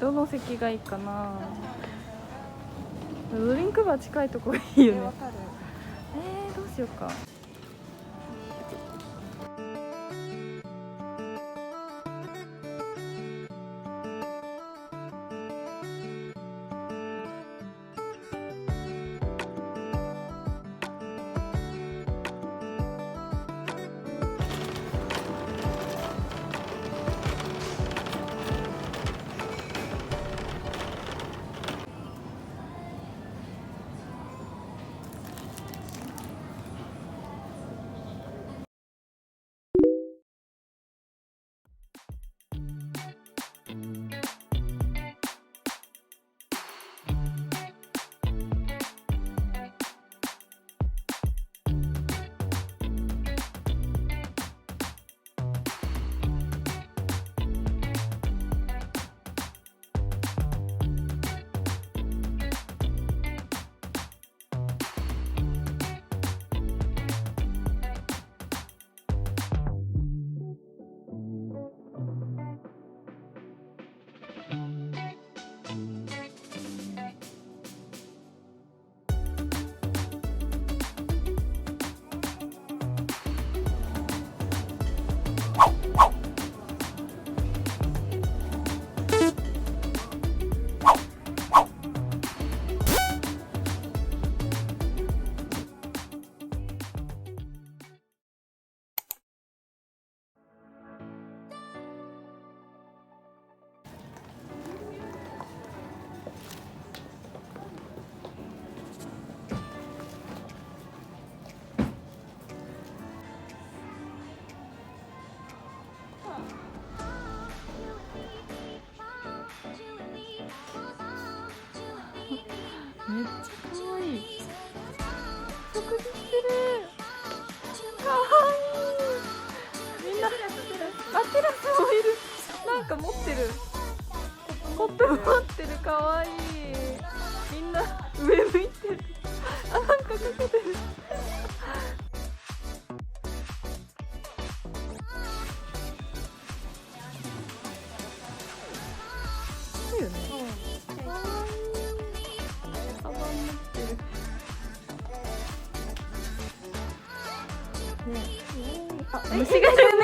どの席がいいかな。ドリンクバー近いとこがいいよね。どうしようか。めっちゃ可愛い。食事してる。可愛い。みんなテラスもいる。なんか持ってる。コップ持ってる。可愛い。みんな上向いてる。なんかかけてる。いいよね。虫がいるね。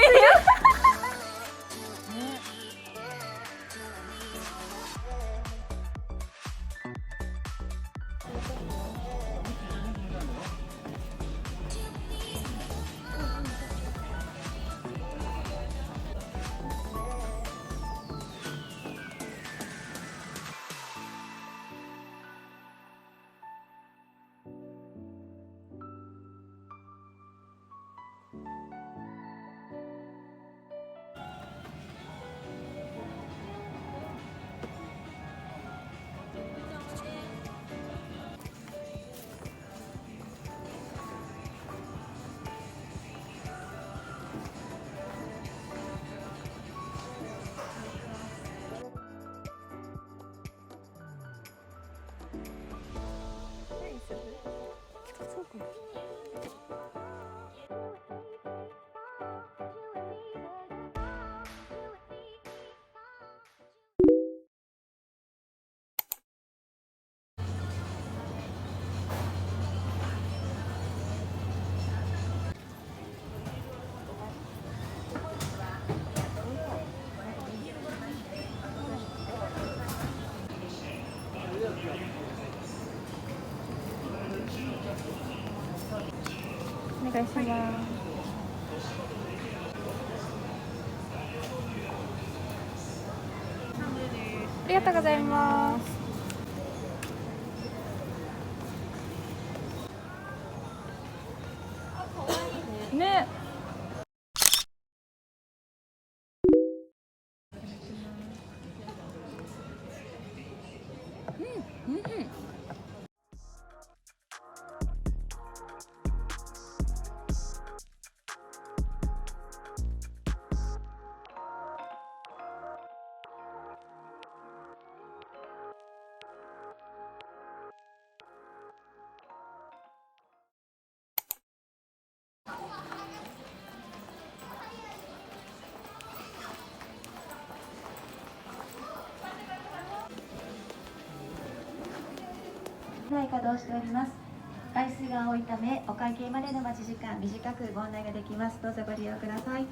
お願いします。ありがとうございます。ね。うん、うん。内稼働しております。回数が多いためお会計までの待ち時間短くご案内ができます。どうぞご利用ください。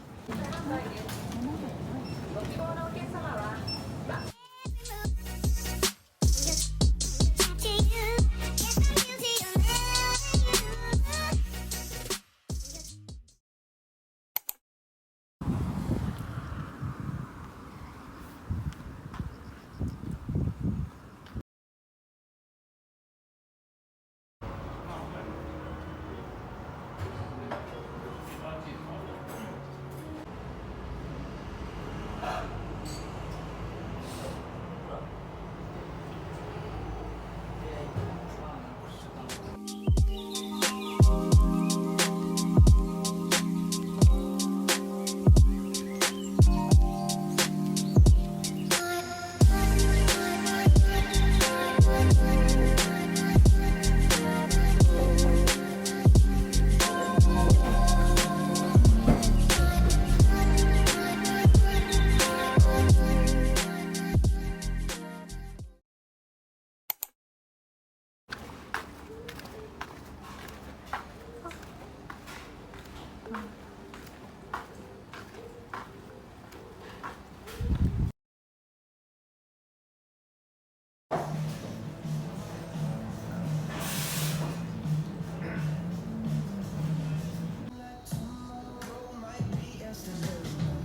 ご希望のお客様はす。